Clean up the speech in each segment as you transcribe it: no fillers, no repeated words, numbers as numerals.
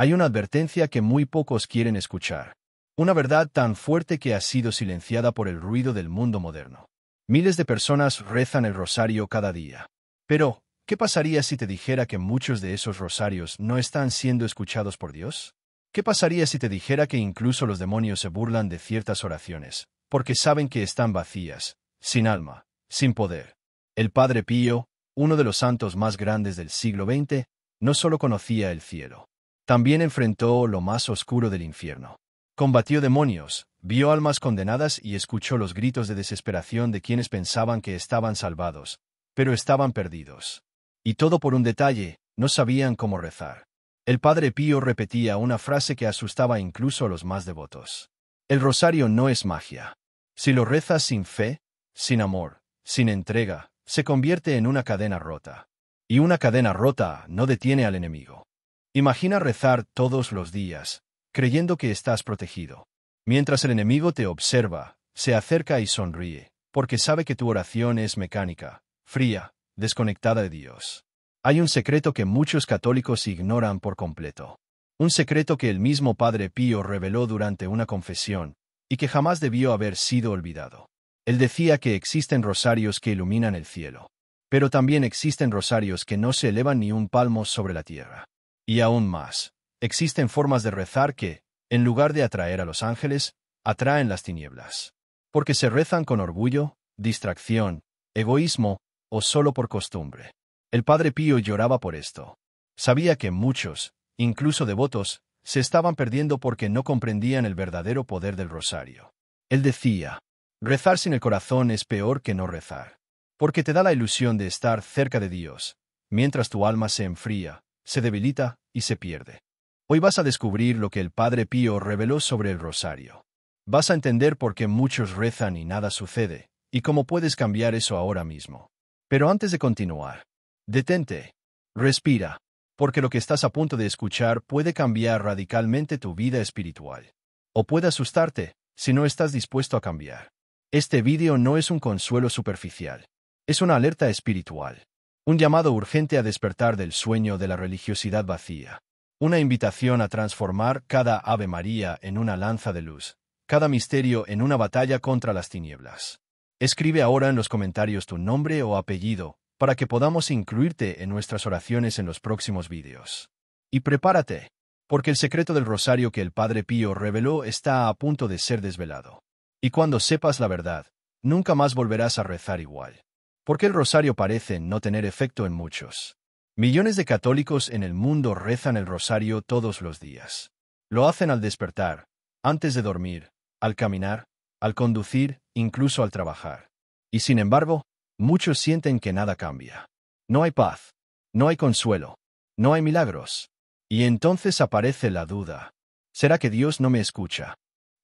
Hay una advertencia que muy pocos quieren escuchar. Una verdad tan fuerte que ha sido silenciada por el ruido del mundo moderno. Miles de personas rezan el rosario cada día. Pero, ¿qué pasaría si te dijera que muchos de esos rosarios no están siendo escuchados por Dios? ¿Qué pasaría si te dijera que incluso los demonios se burlan de ciertas oraciones, porque saben que están vacías, sin alma, sin poder? El Padre Pío, uno de los santos más grandes del siglo XX, no solo conocía el cielo. También enfrentó lo más oscuro del infierno. Combatió demonios, vio almas condenadas y escuchó los gritos de desesperación de quienes pensaban que estaban salvados, pero estaban perdidos. Y todo por un detalle, no sabían cómo rezar. El Padre Pío repetía una frase que asustaba incluso a los más devotos. El rosario no es magia. Si lo rezas sin fe, sin amor, sin entrega, se convierte en una cadena rota. Y una cadena rota no detiene al enemigo. Imagina rezar todos los días, creyendo que estás protegido. Mientras el enemigo te observa, se acerca y sonríe, porque sabe que tu oración es mecánica, fría, desconectada de Dios. Hay un secreto que muchos católicos ignoran por completo. Un secreto que el mismo Padre Pío reveló durante una confesión, y que jamás debió haber sido olvidado. Él decía que existen rosarios que iluminan el cielo. Pero también existen rosarios que no se elevan ni un palmo sobre la tierra. Y aún más, existen formas de rezar que, en lugar de atraer a los ángeles, atraen las tinieblas. Porque se rezan con orgullo, distracción, egoísmo, o solo por costumbre. El Padre Pío lloraba por esto. Sabía que muchos, incluso devotos, se estaban perdiendo porque no comprendían el verdadero poder del rosario. Él decía, rezar sin el corazón es peor que no rezar. Porque te da la ilusión de estar cerca de Dios, mientras tu alma se enfría, se debilita y se pierde. Hoy vas a descubrir lo que el Padre Pío reveló sobre el rosario. Vas a entender por qué muchos rezan y nada sucede, y cómo puedes cambiar eso ahora mismo. Pero antes de continuar, detente. Respira, porque lo que estás a punto de escuchar puede cambiar radicalmente tu vida espiritual. O puede asustarte, si no estás dispuesto a cambiar. Este vídeo no es un consuelo superficial. Es una alerta espiritual. Un llamado urgente a despertar del sueño de la religiosidad vacía. Una invitación a transformar cada Ave María en una lanza de luz, cada misterio en una batalla contra las tinieblas. Escribe ahora en los comentarios tu nombre o apellido, para que podamos incluirte en nuestras oraciones en los próximos vídeos. Y prepárate, porque el secreto del rosario que el Padre Pío reveló está a punto de ser desvelado. Y cuando sepas la verdad, nunca más volverás a rezar igual. Porque el rosario parece no tener efecto en muchos. Millones de católicos en el mundo rezan el rosario todos los días. Lo hacen al despertar, antes de dormir, al caminar, al conducir, incluso al trabajar. Y sin embargo, muchos sienten que nada cambia. No hay paz, no hay consuelo, no hay milagros. Y entonces aparece la duda. ¿Será que Dios no me escucha?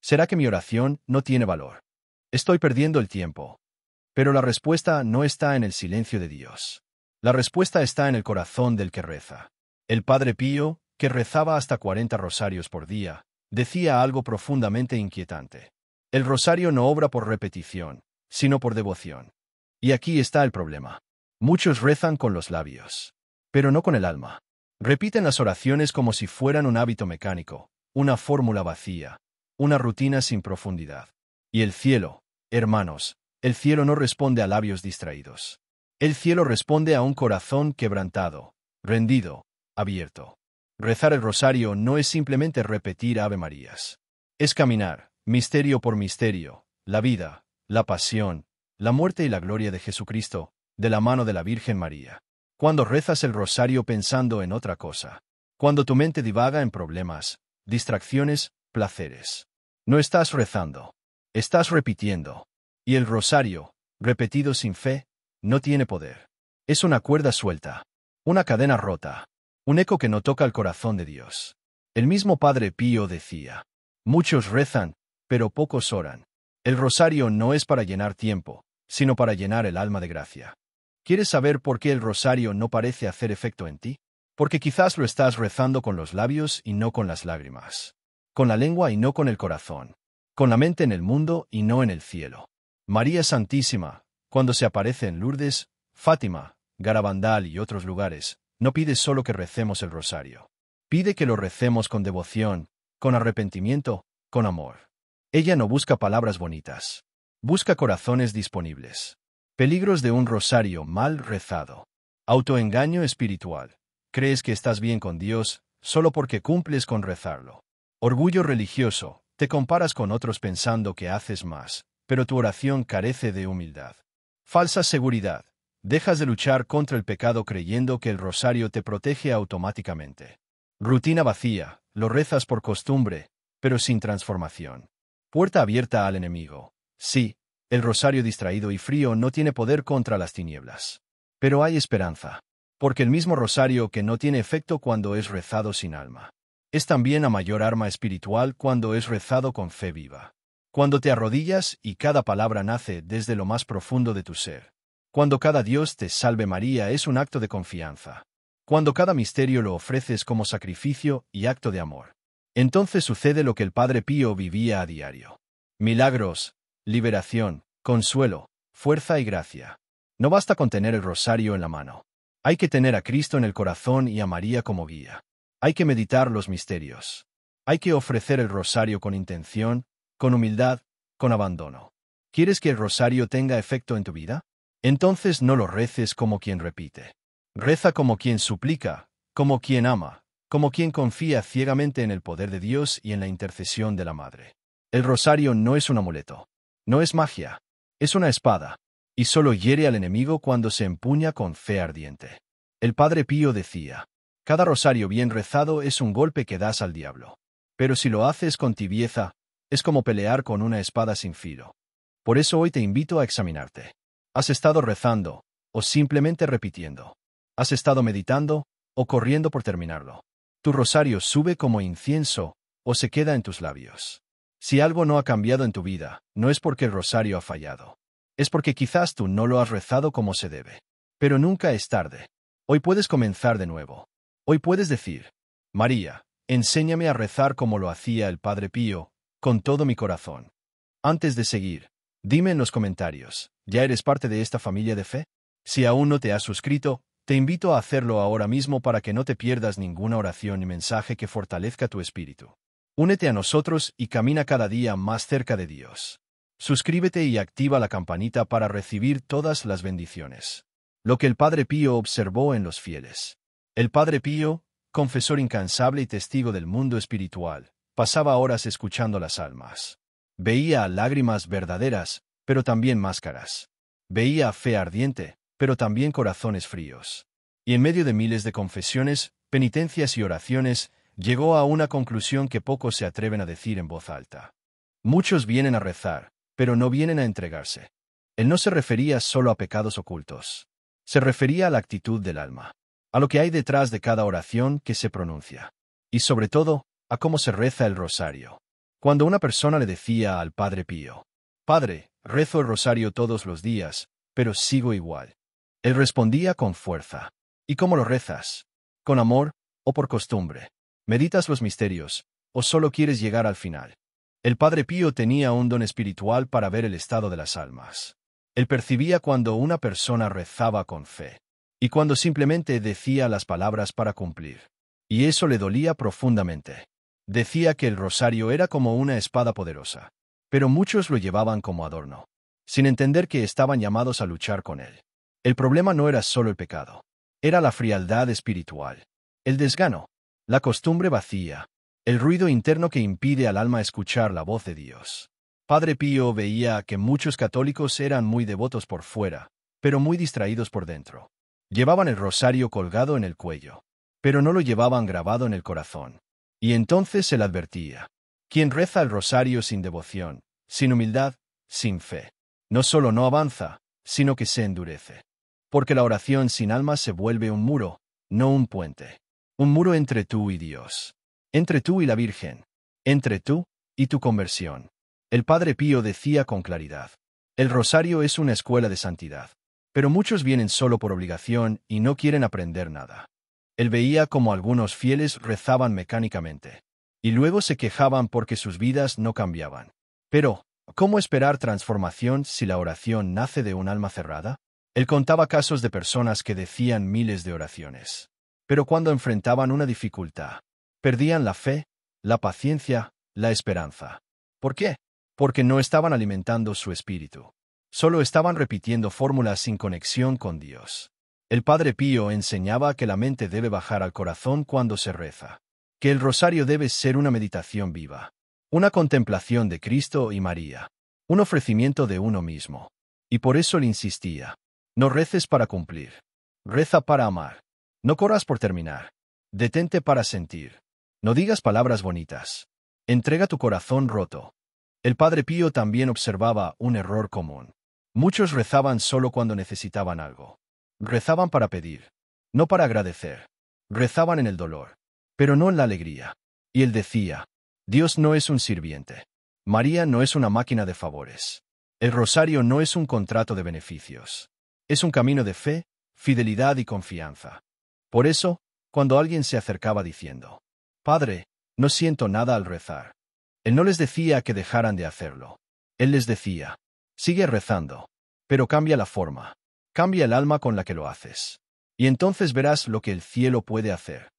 ¿Será que mi oración no tiene valor? Estoy perdiendo el tiempo. Pero la respuesta no está en el silencio de Dios. La respuesta está en el corazón del que reza. El Padre Pío, que rezaba hasta 40 rosarios por día, decía algo profundamente inquietante. El rosario no obra por repetición, sino por devoción. Y aquí está el problema. Muchos rezan con los labios, pero no con el alma. Repiten las oraciones como si fueran un hábito mecánico, una fórmula vacía, una rutina sin profundidad. Y el cielo, hermanos, el cielo no responde a labios distraídos. El cielo responde a un corazón quebrantado, rendido, abierto. Rezar el rosario no es simplemente repetir Ave Marías. Es caminar, misterio por misterio, la vida, la pasión, la muerte y la gloria de Jesucristo, de la mano de la Virgen María. Cuando rezas el rosario pensando en otra cosa, cuando tu mente divaga en problemas, distracciones, placeres, no estás rezando, estás repitiendo. Y el rosario, repetido sin fe, no tiene poder. Es una cuerda suelta, una cadena rota, un eco que no toca el corazón de Dios. El mismo Padre Pío decía, muchos rezan, pero pocos oran. El rosario no es para llenar tiempo, sino para llenar el alma de gracia. ¿Quieres saber por qué el rosario no parece hacer efecto en ti? Porque quizás lo estás rezando con los labios y no con las lágrimas. Con la lengua y no con el corazón. Con la mente en el mundo y no en el cielo. María Santísima, cuando se aparece en Lourdes, Fátima, Garabandal y otros lugares, no pide solo que recemos el rosario. Pide que lo recemos con devoción, con arrepentimiento, con amor. Ella no busca palabras bonitas. Busca corazones disponibles. Peligros de un rosario mal rezado. Autoengaño espiritual. Crees que estás bien con Dios solo porque cumples con rezarlo. Orgullo religioso. Te comparas con otros pensando que haces más, pero tu oración carece de humildad. Falsa seguridad. Dejas de luchar contra el pecado creyendo que el rosario te protege automáticamente. Rutina vacía. Lo rezas por costumbre, pero sin transformación. Puerta abierta al enemigo. Sí, el rosario distraído y frío no tiene poder contra las tinieblas. Pero hay esperanza. Porque el mismo rosario que no tiene efecto cuando es rezado sin alma, es también la mayor arma espiritual cuando es rezado con fe viva. Cuando te arrodillas y cada palabra nace desde lo más profundo de tu ser. Cuando cada Dios te salve María es un acto de confianza. Cuando cada misterio lo ofreces como sacrificio y acto de amor. Entonces sucede lo que el Padre Pío vivía a diario. Milagros, liberación, consuelo, fuerza y gracia. No basta con tener el rosario en la mano. Hay que tener a Cristo en el corazón y a María como guía. Hay que meditar los misterios. Hay que ofrecer el rosario con intención, con humildad, con abandono. ¿Quieres que el rosario tenga efecto en tu vida? Entonces no lo reces como quien repite. Reza como quien suplica, como quien ama, como quien confía ciegamente en el poder de Dios y en la intercesión de la Madre. El rosario no es un amuleto. No es magia. Es una espada. Y solo hiere al enemigo cuando se empuña con fe ardiente. El Padre Pío decía, cada rosario bien rezado es un golpe que das al diablo. Pero si lo haces con tibieza, es como pelear con una espada sin filo. Por eso hoy te invito a examinarte. ¿Has estado rezando, o simplemente repitiendo? ¿Has estado meditando, o corriendo por terminarlo? ¿Tu rosario sube como incienso, o se queda en tus labios? Si algo no ha cambiado en tu vida, no es porque el rosario ha fallado. Es porque quizás tú no lo has rezado como se debe. Pero nunca es tarde. Hoy puedes comenzar de nuevo. Hoy puedes decir, María, enséñame a rezar como lo hacía el Padre Pío, con todo mi corazón. Antes de seguir, dime en los comentarios, ¿ya eres parte de esta familia de fe? Si aún no te has suscrito, te invito a hacerlo ahora mismo para que no te pierdas ninguna oración ni mensaje que fortalezca tu espíritu. Únete a nosotros y camina cada día más cerca de Dios. Suscríbete y activa la campanita para recibir todas las bendiciones. Lo que el Padre Pío observó en los fieles. El Padre Pío, confesor incansable y testigo del mundo espiritual, pasaba horas escuchando las almas. Veía lágrimas verdaderas, pero también máscaras. Veía fe ardiente, pero también corazones fríos. Y en medio de miles de confesiones, penitencias y oraciones, llegó a una conclusión que pocos se atreven a decir en voz alta. Muchos vienen a rezar, pero no vienen a entregarse. Él no se refería solo a pecados ocultos. Se refería a la actitud del alma, a lo que hay detrás de cada oración que se pronuncia. Y sobre todo, a cómo se reza el rosario. Cuando una persona le decía al Padre Pío, Padre, rezo el rosario todos los días, pero sigo igual. Él respondía con fuerza. ¿Y cómo lo rezas? ¿Con amor o por costumbre? ¿Meditas los misterios o solo quieres llegar al final? El Padre Pío tenía un don espiritual para ver el estado de las almas. Él percibía cuando una persona rezaba con fe, y cuando simplemente decía las palabras para cumplir. Y eso le dolía profundamente. Decía que el rosario era como una espada poderosa, pero muchos lo llevaban como adorno, sin entender que estaban llamados a luchar con él. El problema no era solo el pecado, era la frialdad espiritual, el desgano, la costumbre vacía, el ruido interno que impide al alma escuchar la voz de Dios. Padre Pío veía que muchos católicos eran muy devotos por fuera, pero muy distraídos por dentro. Llevaban el rosario colgado en el cuello, pero no lo llevaban grabado en el corazón. Y entonces se le advertía. Quien reza el rosario sin devoción, sin humildad, sin fe, no solo no avanza, sino que se endurece. Porque la oración sin alma se vuelve un muro, no un puente. Un muro entre tú y Dios. Entre tú y la Virgen. Entre tú y tu conversión. El Padre Pío decía con claridad. El rosario es una escuela de santidad. Pero muchos vienen solo por obligación y no quieren aprender nada. Él veía como algunos fieles rezaban mecánicamente. Y luego se quejaban porque sus vidas no cambiaban. Pero, ¿cómo esperar transformación si la oración nace de un alma cerrada? Él contaba casos de personas que decían miles de oraciones. Pero cuando enfrentaban una dificultad, Perdían la fe, la paciencia, la esperanza. ¿Por qué? Porque no estaban alimentando su espíritu. Solo estaban repitiendo fórmulas sin conexión con Dios. El Padre Pío enseñaba que la mente debe bajar al corazón cuando se reza, que el rosario debe ser una meditación viva, una contemplación de Cristo y María, un ofrecimiento de uno mismo. Y por eso le insistía: no reces para cumplir, reza para amar. No corras por terminar, detente para sentir. No digas palabras bonitas, entrega tu corazón roto. El Padre Pío también observaba un error común. Muchos rezaban solo cuando necesitaban algo. Rezaban para pedir, no para agradecer. Rezaban en el dolor, pero no en la alegría. Y él decía: Dios no es un sirviente. María no es una máquina de favores. El rosario no es un contrato de beneficios. Es un camino de fe, fidelidad y confianza. Por eso, cuando alguien se acercaba diciendo: Padre, no siento nada al rezar, él no les decía que dejaran de hacerlo. Él les decía: sigue rezando, pero cambia la forma, cambia el alma con la que lo haces. Y entonces verás lo que el cielo puede hacer.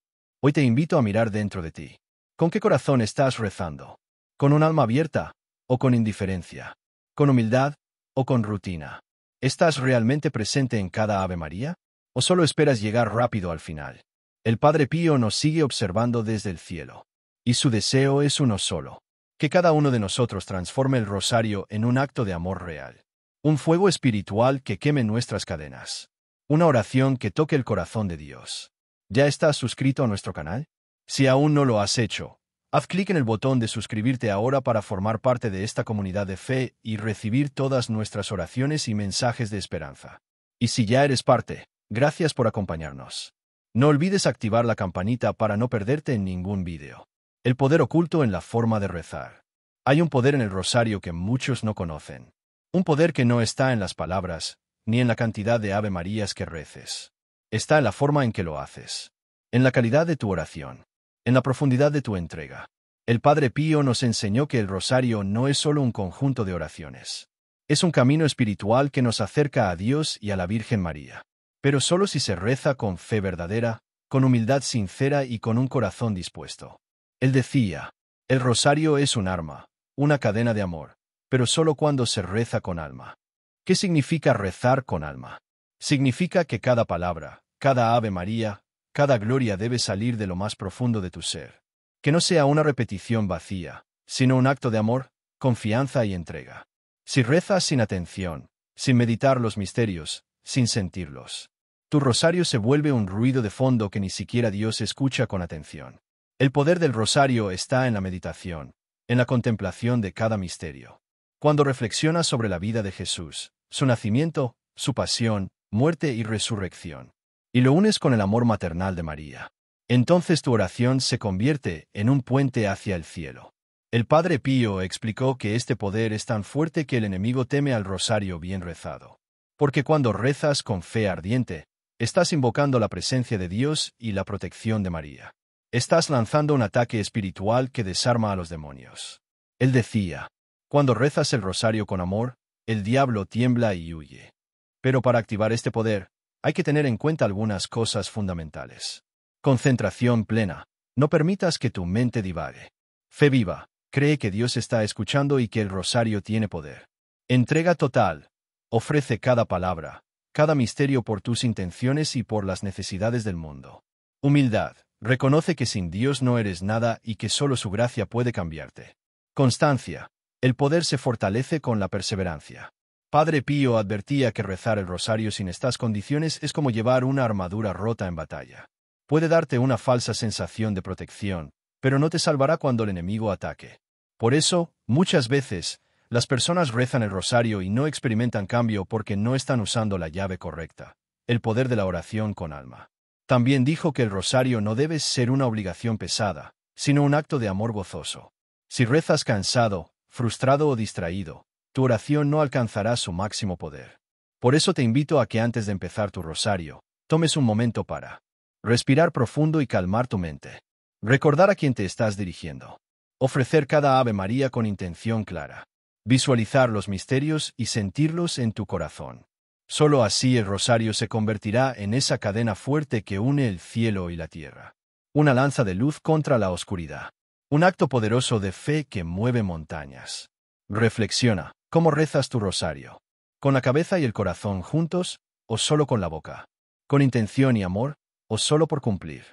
Hoy te invito a mirar dentro de ti. ¿Con qué corazón estás rezando? ¿Con un alma abierta o con indiferencia? ¿Con humildad o con rutina? ¿Estás realmente presente en cada Ave María? ¿O solo esperas llegar rápido al final? El Padre Pío nos sigue observando desde el cielo. Y su deseo es uno solo: que cada uno de nosotros transforme el rosario en un acto de amor real. Un fuego espiritual que queme nuestras cadenas. Una oración que toque el corazón de Dios. ¿Ya estás suscrito a nuestro canal? Si aún no lo has hecho, haz clic en el botón de suscribirte ahora para formar parte de esta comunidad de fe y recibir todas nuestras oraciones y mensajes de esperanza. Y si ya eres parte, gracias por acompañarnos. No olvides activar la campanita para no perderte ningún vídeo. El poder oculto en la forma de rezar. Hay un poder en el rosario que muchos no conocen. Un poder que no está en las palabras, ni en la cantidad de Ave Marías que reces. Está en la forma en que lo haces, en la calidad de tu oración, en la profundidad de tu entrega. El Padre Pío nos enseñó que el rosario no es solo un conjunto de oraciones. Es un camino espiritual que nos acerca a Dios y a la Virgen María. Pero solo si se reza con fe verdadera, con humildad sincera y con un corazón dispuesto. Él decía: el rosario es un arma, una cadena de amor, pero solo cuando se reza con alma. ¿Qué significa rezar con alma? Significa que cada palabra, cada Ave María, cada gloria debe salir de lo más profundo de tu ser. Que no sea una repetición vacía, sino un acto de amor, confianza y entrega. Si rezas sin atención, sin meditar los misterios, sin sentirlos, tu rosario se vuelve un ruido de fondo que ni siquiera Dios escucha con atención. El poder del rosario está en la meditación, en la contemplación de cada misterio. Cuando reflexionas sobre la vida de Jesús, su nacimiento, su pasión, muerte y resurrección, y lo unes con el amor maternal de María, entonces tu oración se convierte en un puente hacia el cielo. El Padre Pío explicó que este poder es tan fuerte que el enemigo teme al rosario bien rezado. Porque cuando rezas con fe ardiente, estás invocando la presencia de Dios y la protección de María. Estás lanzando un ataque espiritual que desarma a los demonios. Él decía: cuando rezas el rosario con amor, el diablo tiembla y huye. Pero para activar este poder, hay que tener en cuenta algunas cosas fundamentales. Concentración plena. No permitas que tu mente divague. Fe viva. Cree que Dios está escuchando y que el rosario tiene poder. Entrega total. Ofrece cada palabra, cada misterio por tus intenciones y por las necesidades del mundo. Humildad. Reconoce que sin Dios no eres nada y que solo su gracia puede cambiarte. Constancia. El poder se fortalece con la perseverancia. Padre Pío advertía que rezar el rosario sin estas condiciones es como llevar una armadura rota en batalla. Puede darte una falsa sensación de protección, pero no te salvará cuando el enemigo ataque. Por eso, muchas veces, las personas rezan el rosario y no experimentan cambio porque no están usando la llave correcta, el poder de la oración con alma. También dijo que el rosario no debe ser una obligación pesada, sino un acto de amor gozoso. Si rezas cansado, frustrado o distraído, tu oración no alcanzará su máximo poder. Por eso te invito a que antes de empezar tu rosario, tomes un momento para respirar profundo y calmar tu mente. Recordar a quién te estás dirigiendo. Ofrecer cada Ave María con intención clara. Visualizar los misterios y sentirlos en tu corazón. Solo así el rosario se convertirá en esa cadena fuerte que une el cielo y la tierra. una lanza de luz contra la oscuridad. Un acto poderoso de fe que mueve montañas. Reflexiona, ¿cómo rezas tu rosario? ¿Con la cabeza y el corazón juntos, o solo con la boca? ¿Con intención y amor, o solo por cumplir?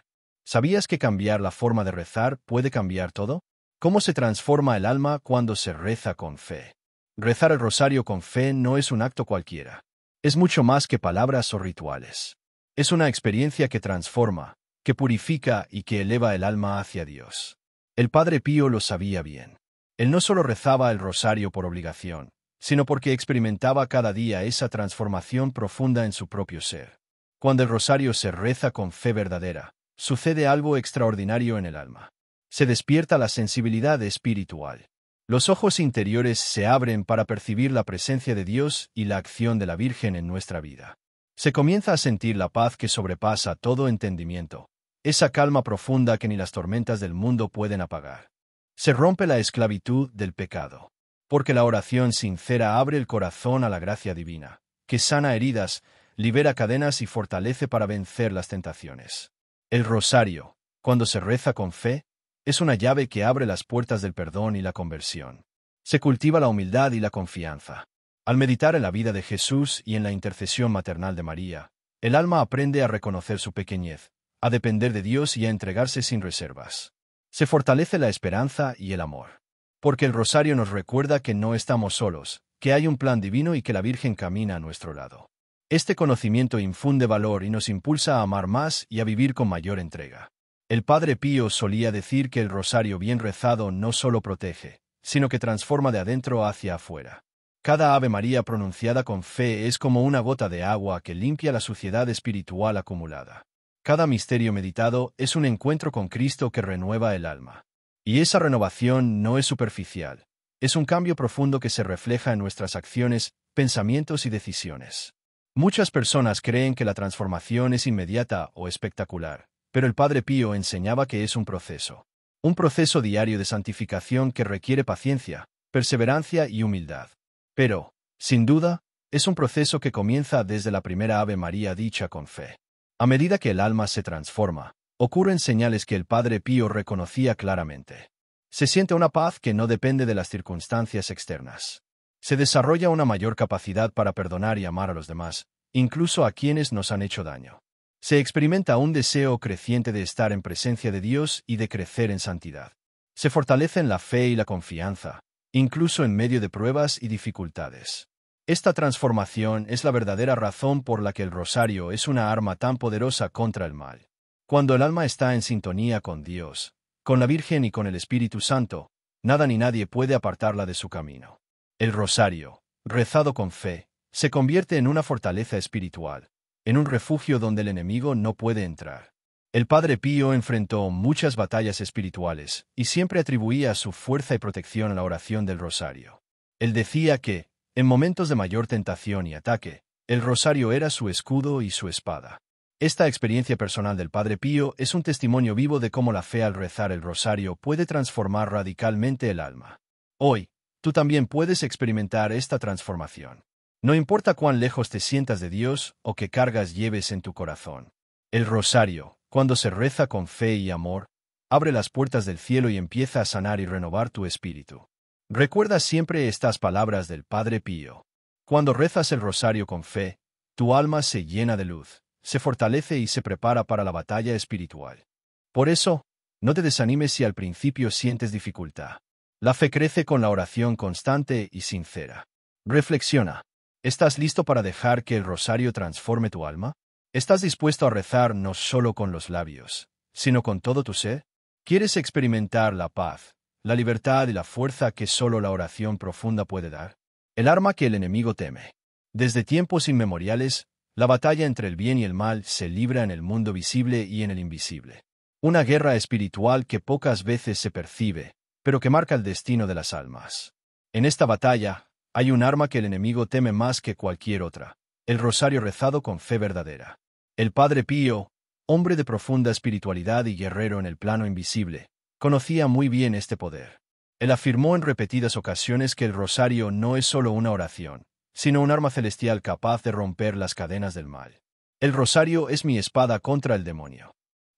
¿Sabías que cambiar la forma de rezar puede cambiar todo? ¿Cómo se transforma el alma cuando se reza con fe? Rezar el rosario con fe no es un acto cualquiera. Es mucho más que palabras o rituales. Es una experiencia que transforma, que purifica y que eleva el alma hacia Dios. El Padre Pío lo sabía bien. Él no solo rezaba el rosario por obligación, sino porque experimentaba cada día esa transformación profunda en su propio ser. Cuando el rosario se reza con fe verdadera, sucede algo extraordinario en el alma. Se despierta la sensibilidad espiritual. Los ojos interiores se abren para percibir la presencia de Dios y la acción de la Virgen en nuestra vida. Se comienza a sentir la paz que sobrepasa todo entendimiento, esa calma profunda que ni las tormentas del mundo pueden apagar. Se rompe la esclavitud del pecado, porque la oración sincera abre el corazón a la gracia divina, que sana heridas, libera cadenas y fortalece para vencer las tentaciones. El rosario, cuando se reza con fe, es una llave que abre las puertas del perdón y la conversión. Se cultiva la humildad y la confianza. Al meditar en la vida de Jesús y en la intercesión maternal de María, el alma aprende a reconocer su pequeñez, a depender de Dios y a entregarse sin reservas. Se fortalece la esperanza y el amor. Porque el rosario nos recuerda que no estamos solos, que hay un plan divino y que la Virgen camina a nuestro lado. Este conocimiento infunde valor y nos impulsa a amar más y a vivir con mayor entrega. El Padre Pío solía decir que el rosario bien rezado no solo protege, sino que transforma de adentro hacia afuera. Cada Ave María pronunciada con fe es como una gota de agua que limpia la suciedad espiritual acumulada. Cada misterio meditado es un encuentro con Cristo que renueva el alma. Y esa renovación no es superficial, es un cambio profundo que se refleja en nuestras acciones, pensamientos y decisiones. Muchas personas creen que la transformación es inmediata o espectacular, pero el Padre Pío enseñaba que es un proceso diario de santificación que requiere paciencia, perseverancia y humildad. Pero, sin duda, es un proceso que comienza desde la primera Ave María dicha con fe. A medida que el alma se transforma, ocurren señales que el Padre Pío reconocía claramente. Se siente una paz que no depende de las circunstancias externas. Se desarrolla una mayor capacidad para perdonar y amar a los demás, incluso a quienes nos han hecho daño. Se experimenta un deseo creciente de estar en presencia de Dios y de crecer en santidad. Se fortalecen la fe y la confianza, incluso en medio de pruebas y dificultades. Esta transformación es la verdadera razón por la que el rosario es una arma tan poderosa contra el mal. Cuando el alma está en sintonía con Dios, con la Virgen y con el Espíritu Santo, nada ni nadie puede apartarla de su camino. El rosario, rezado con fe, se convierte en una fortaleza espiritual, en un refugio donde el enemigo no puede entrar. El Padre Pío enfrentó muchas batallas espirituales y siempre atribuía su fuerza y protección a la oración del rosario. Él decía que, en momentos de mayor tentación y ataque, el rosario era su escudo y su espada. Esta experiencia personal del Padre Pío es un testimonio vivo de cómo la fe al rezar el rosario puede transformar radicalmente el alma. Hoy, tú también puedes experimentar esta transformación. No importa cuán lejos te sientas de Dios o qué cargas lleves en tu corazón. El rosario, cuando se reza con fe y amor, abre las puertas del cielo y empieza a sanar y renovar tu espíritu. Recuerda siempre estas palabras del Padre Pío. Cuando rezas el rosario con fe, tu alma se llena de luz, se fortalece y se prepara para la batalla espiritual. Por eso, no te desanimes si al principio sientes dificultad. La fe crece con la oración constante y sincera. Reflexiona. ¿Estás listo para dejar que el rosario transforme tu alma? ¿Estás dispuesto a rezar no solo con los labios, sino con todo tu ser? ¿Quieres experimentar la paz, la libertad y la fuerza que solo la oración profunda puede dar? El arma que el enemigo teme. Desde tiempos inmemoriales, la batalla entre el bien y el mal se libra en el mundo visible y en el invisible. Una guerra espiritual que pocas veces se percibe, pero que marca el destino de las almas. En esta batalla, hay un arma que el enemigo teme más que cualquier otra: el rosario rezado con fe verdadera. El Padre Pío, hombre de profunda espiritualidad y guerrero en el plano invisible, conocía muy bien este poder. Él afirmó en repetidas ocasiones que el rosario no es solo una oración, sino un arma celestial capaz de romper las cadenas del mal. El rosario es mi espada contra el demonio.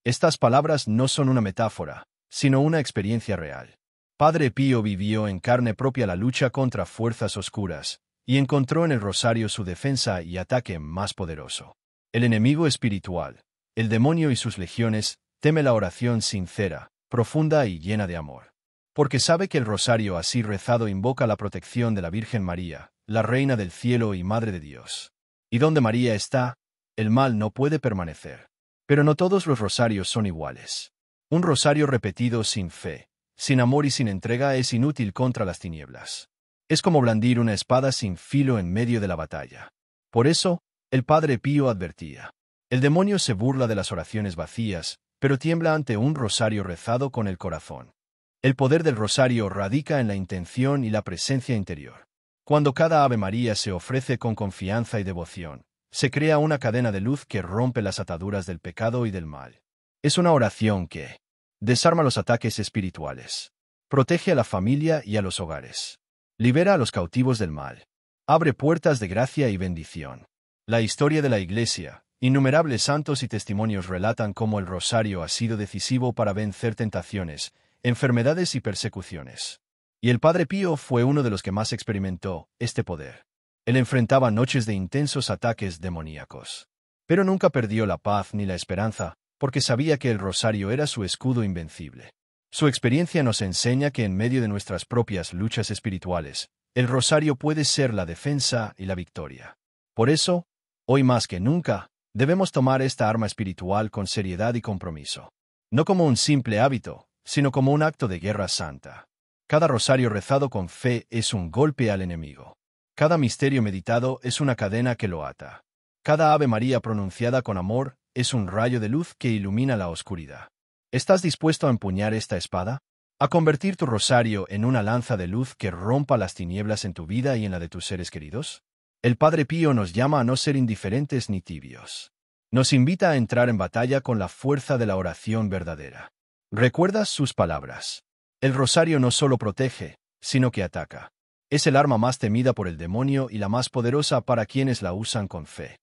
Estas palabras no son una metáfora, sino una experiencia real. Padre Pío vivió en carne propia la lucha contra fuerzas oscuras, y encontró en el rosario su defensa y ataque más poderoso. El enemigo espiritual, el demonio y sus legiones, teme la oración sincera, profunda y llena de amor. Porque sabe que el rosario así rezado invoca la protección de la Virgen María, la Reina del Cielo y Madre de Dios. Y donde María está, el mal no puede permanecer. Pero no todos los rosarios son iguales. Un rosario repetido sin fe, sin amor y sin entrega es inútil contra las tinieblas. Es como blandir una espada sin filo en medio de la batalla. Por eso, el Padre Pío advertía: el demonio se burla de las oraciones vacías, pero tiembla ante un rosario rezado con el corazón. El poder del rosario radica en la intención y la presencia interior. Cuando cada Ave María se ofrece con confianza y devoción, se crea una cadena de luz que rompe las ataduras del pecado y del mal. Es una oración que desarma los ataques espirituales, protege a la familia y a los hogares, libera a los cautivos del mal, abre puertas de gracia y bendición. La historia de la Iglesia, innumerables santos y testimonios relatan cómo el rosario ha sido decisivo para vencer tentaciones, enfermedades y persecuciones. Y el Padre Pío fue uno de los que más experimentó este poder. Él enfrentaba noches de intensos ataques demoníacos. Pero nunca perdió la paz ni la esperanza, porque sabía que el rosario era su escudo invencible. Su experiencia nos enseña que en medio de nuestras propias luchas espirituales, el rosario puede ser la defensa y la victoria. Por eso, hoy más que nunca, debemos tomar esta arma espiritual con seriedad y compromiso. No como un simple hábito, sino como un acto de guerra santa. Cada rosario rezado con fe es un golpe al enemigo. Cada misterio meditado es una cadena que lo ata. Cada Ave María pronunciada con amor es un rayo de luz que ilumina la oscuridad. ¿Estás dispuesto a empuñar esta espada? ¿A convertir tu rosario en una lanza de luz que rompa las tinieblas en tu vida y en la de tus seres queridos? El Padre Pío nos llama a no ser indiferentes ni tibios. Nos invita a entrar en batalla con la fuerza de la oración verdadera. ¿Recuerdas sus palabras? El rosario no solo protege, sino que ataca. Es el arma más temida por el demonio y la más poderosa para quienes la usan con fe.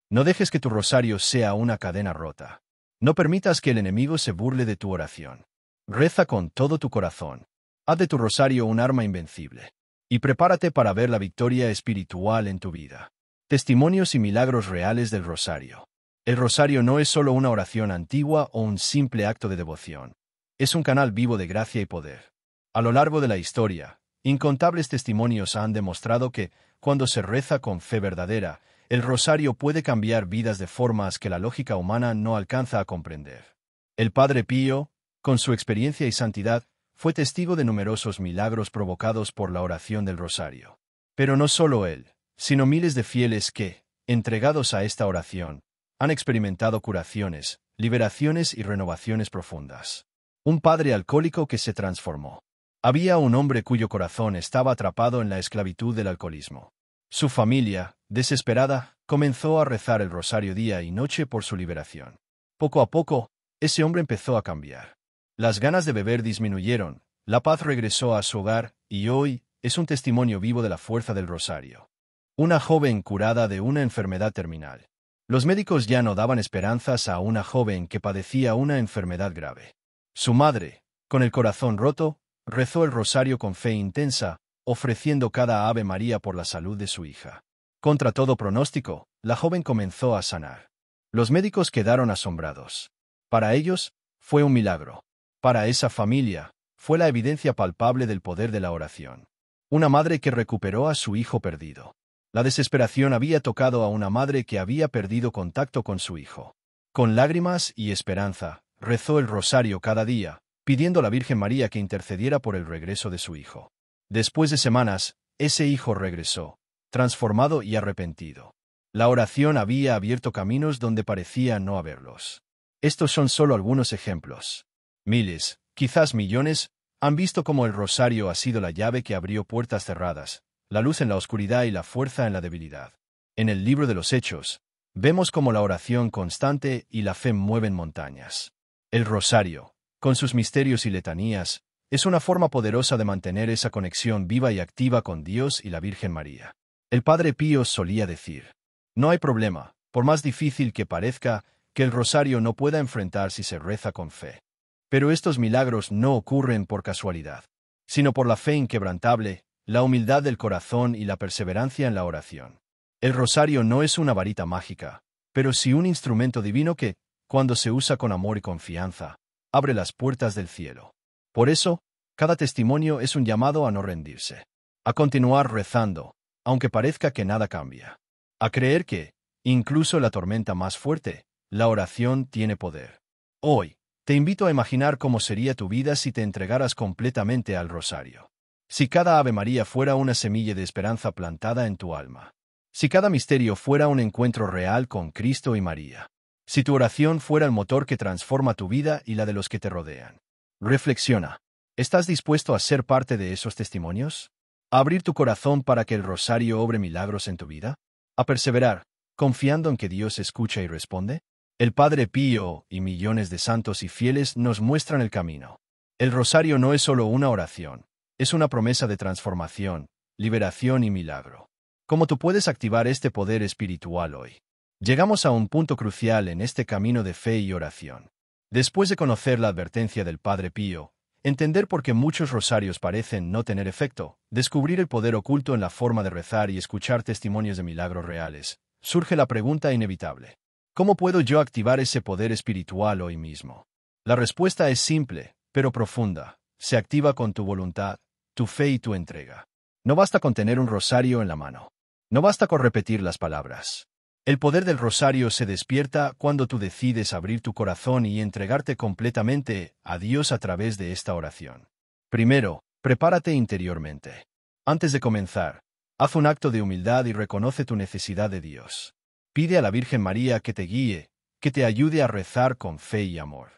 No dejes que tu rosario sea una cadena rota. No permitas que el enemigo se burle de tu oración. Reza con todo tu corazón. Haz de tu rosario un arma invencible. Y prepárate para ver la victoria espiritual en tu vida. Testimonios y milagros reales del rosario. El rosario no es solo una oración antigua o un simple acto de devoción. Es un canal vivo de gracia y poder. A lo largo de la historia, incontables testimonios han demostrado que, cuando se reza con fe verdadera, el rosario puede cambiar vidas de formas que la lógica humana no alcanza a comprender. El Padre Pío, con su experiencia y santidad, fue testigo de numerosos milagros provocados por la oración del rosario. Pero no solo él, sino miles de fieles que, entregados a esta oración, han experimentado curaciones, liberaciones y renovaciones profundas. Un padre alcohólico que se transformó. Había un hombre cuyo corazón estaba atrapado en la esclavitud del alcoholismo. Su familia, desesperada, comenzó a rezar el rosario día y noche por su liberación. Poco a poco, ese hombre empezó a cambiar. Las ganas de beber disminuyeron, la paz regresó a su hogar, y hoy es un testimonio vivo de la fuerza del rosario. Una joven curada de una enfermedad terminal. Los médicos ya no daban esperanzas a una joven que padecía una enfermedad grave. Su madre, con el corazón roto, rezó el rosario con fe intensa, ofreciendo cada Ave María por la salud de su hija. Contra todo pronóstico, la joven comenzó a sanar. Los médicos quedaron asombrados. Para ellos, fue un milagro. Para esa familia, fue la evidencia palpable del poder de la oración. Una madre que recuperó a su hijo perdido. La desesperación había tocado a una madre que había perdido contacto con su hijo. Con lágrimas y esperanza, rezó el rosario cada día, pidiendo a la Virgen María que intercediera por el regreso de su hijo. Después de semanas, ese hijo regresó, transformado y arrepentido. La oración había abierto caminos donde parecía no haberlos. Estos son solo algunos ejemplos. Miles, quizás millones, han visto cómo el rosario ha sido la llave que abrió puertas cerradas, la luz en la oscuridad y la fuerza en la debilidad. En el libro de los Hechos, vemos cómo la oración constante y la fe mueven montañas. El rosario, con sus misterios y letanías, es una forma poderosa de mantener esa conexión viva y activa con Dios y la Virgen María. El Padre Pío solía decir: no hay problema, por más difícil que parezca, que el rosario no pueda enfrentar si se reza con fe. Pero estos milagros no ocurren por casualidad, sino por la fe inquebrantable, la humildad del corazón y la perseverancia en la oración. El rosario no es una varita mágica, pero sí un instrumento divino que, cuando se usa con amor y confianza, abre las puertas del cielo. Por eso, cada testimonio es un llamado a no rendirse, a continuar rezando, aunque parezca que nada cambia, a creer que, incluso en la tormenta más fuerte, la oración tiene poder. Hoy, te invito a imaginar cómo sería tu vida si te entregaras completamente al rosario. Si cada Ave María fuera una semilla de esperanza plantada en tu alma. Si cada misterio fuera un encuentro real con Cristo y María. Si tu oración fuera el motor que transforma tu vida y la de los que te rodean. Reflexiona. ¿Estás dispuesto a ser parte de esos testimonios? ¿A abrir tu corazón para que el rosario obre milagros en tu vida? ¿A perseverar, confiando en que Dios escucha y responde? El Padre Pío y millones de santos y fieles nos muestran el camino. El rosario no es solo una oración, es una promesa de transformación, liberación y milagro. ¿Cómo tú puedes activar este poder espiritual hoy? Llegamos a un punto crucial en este camino de fe y oración. Después de conocer la advertencia del Padre Pío, entender por qué muchos rosarios parecen no tener efecto, descubrir el poder oculto en la forma de rezar y escuchar testimonios de milagros reales, surge la pregunta inevitable. ¿Cómo puedo yo activar ese poder espiritual hoy mismo? La respuesta es simple, pero profunda. Se activa con tu voluntad, tu fe y tu entrega. No basta con tener un rosario en la mano. No basta con repetir las palabras. El poder del rosario se despierta cuando tú decides abrir tu corazón y entregarte completamente a Dios a través de esta oración. Primero, prepárate interiormente. Antes de comenzar, haz un acto de humildad y reconoce tu necesidad de Dios. Pide a la Virgen María que te guíe, que te ayude a rezar con fe y amor.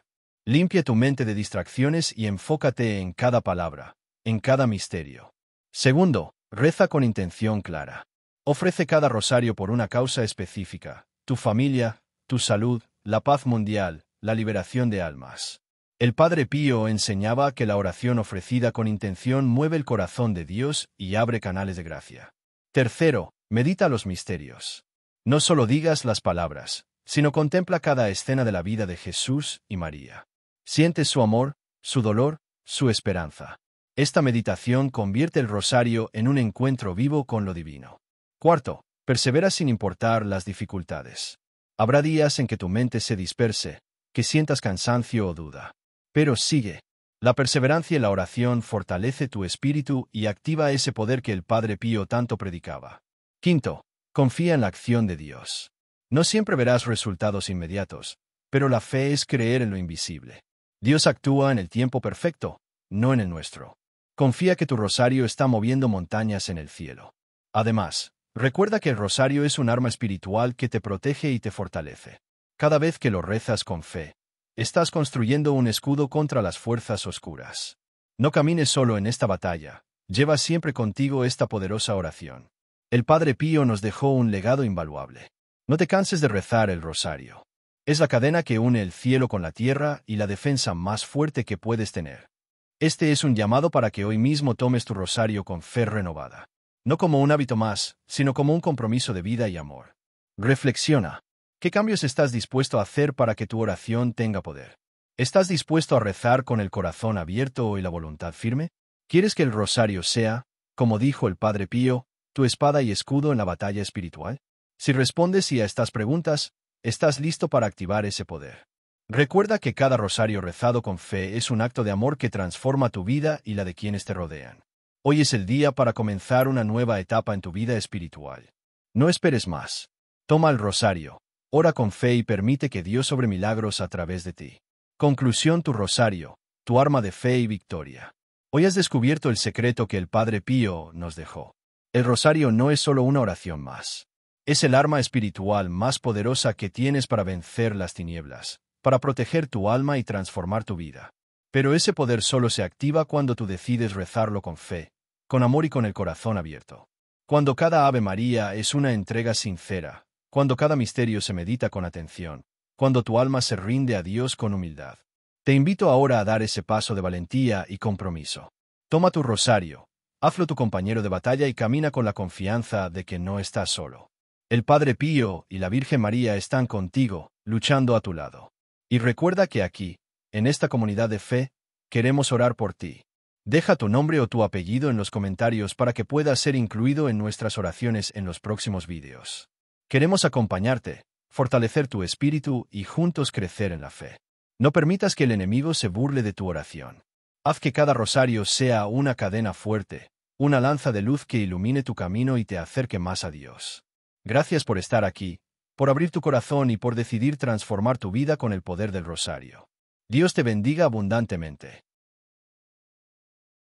Limpia tu mente de distracciones y enfócate en cada palabra, en cada misterio. Segundo, reza con intención clara. Ofrece cada rosario por una causa específica: tu familia, tu salud, la paz mundial, la liberación de almas. El Padre Pío enseñaba que la oración ofrecida con intención mueve el corazón de Dios y abre canales de gracia. Tercero, medita los misterios. No solo digas las palabras, sino contempla cada escena de la vida de Jesús y María. Siente su amor, su dolor, su esperanza. Esta meditación convierte el rosario en un encuentro vivo con lo divino. Cuarto, persevera sin importar las dificultades. Habrá días en que tu mente se disperse, que sientas cansancio o duda. Pero sigue. La perseverancia y la oración fortalece tu espíritu y activa ese poder que el Padre Pío tanto predicaba. Quinto, confía en la acción de Dios. No siempre verás resultados inmediatos, pero la fe es creer en lo invisible. Dios actúa en el tiempo perfecto, no en el nuestro. Confía que tu rosario está moviendo montañas en el cielo. Además, recuerda que el rosario es un arma espiritual que te protege y te fortalece. Cada vez que lo rezas con fe, estás construyendo un escudo contra las fuerzas oscuras. No camines solo en esta batalla, lleva siempre contigo esta poderosa oración. El Padre Pío nos dejó un legado invaluable. No te canses de rezar el rosario. Es la cadena que une el cielo con la tierra y la defensa más fuerte que puedes tener. Este es un llamado para que hoy mismo tomes tu rosario con fe renovada. No como un hábito más, sino como un compromiso de vida y amor. Reflexiona. ¿Qué cambios estás dispuesto a hacer para que tu oración tenga poder? ¿Estás dispuesto a rezar con el corazón abierto y la voluntad firme? ¿Quieres que el rosario sea, como dijo el Padre Pío, tu espada y escudo en la batalla espiritual? Si respondes sí a estas preguntas, estás listo para activar ese poder. Recuerda que cada rosario rezado con fe es un acto de amor que transforma tu vida y la de quienes te rodean. Hoy es el día para comenzar una nueva etapa en tu vida espiritual. No esperes más. Toma el rosario, ora con fe y permite que Dios obre milagros a través de ti. Conclusión: tu rosario, tu arma de fe y victoria. Hoy has descubierto el secreto que el Padre Pío nos dejó. El rosario no es solo una oración más. Es el arma espiritual más poderosa que tienes para vencer las tinieblas, para proteger tu alma y transformar tu vida. Pero ese poder solo se activa cuando tú decides rezarlo con fe, con amor y con el corazón abierto. Cuando cada Ave María es una entrega sincera, cuando cada misterio se medita con atención, cuando tu alma se rinde a Dios con humildad. Te invito ahora a dar ese paso de valentía y compromiso. Toma tu rosario, hazlo tu compañero de batalla y camina con la confianza de que no estás solo. El Padre Pío y la Virgen María están contigo, luchando a tu lado. Y recuerda que aquí, en esta comunidad de fe, queremos orar por ti. Deja tu nombre o tu apellido en los comentarios para que puedas ser incluido en nuestras oraciones en los próximos vídeos. Queremos acompañarte, fortalecer tu espíritu y juntos crecer en la fe. No permitas que el enemigo se burle de tu oración. Haz que cada rosario sea una cadena fuerte, una lanza de luz que ilumine tu camino y te acerque más a Dios. Gracias por estar aquí, por abrir tu corazón y por decidir transformar tu vida con el poder del rosario. Dios te bendiga abundantemente.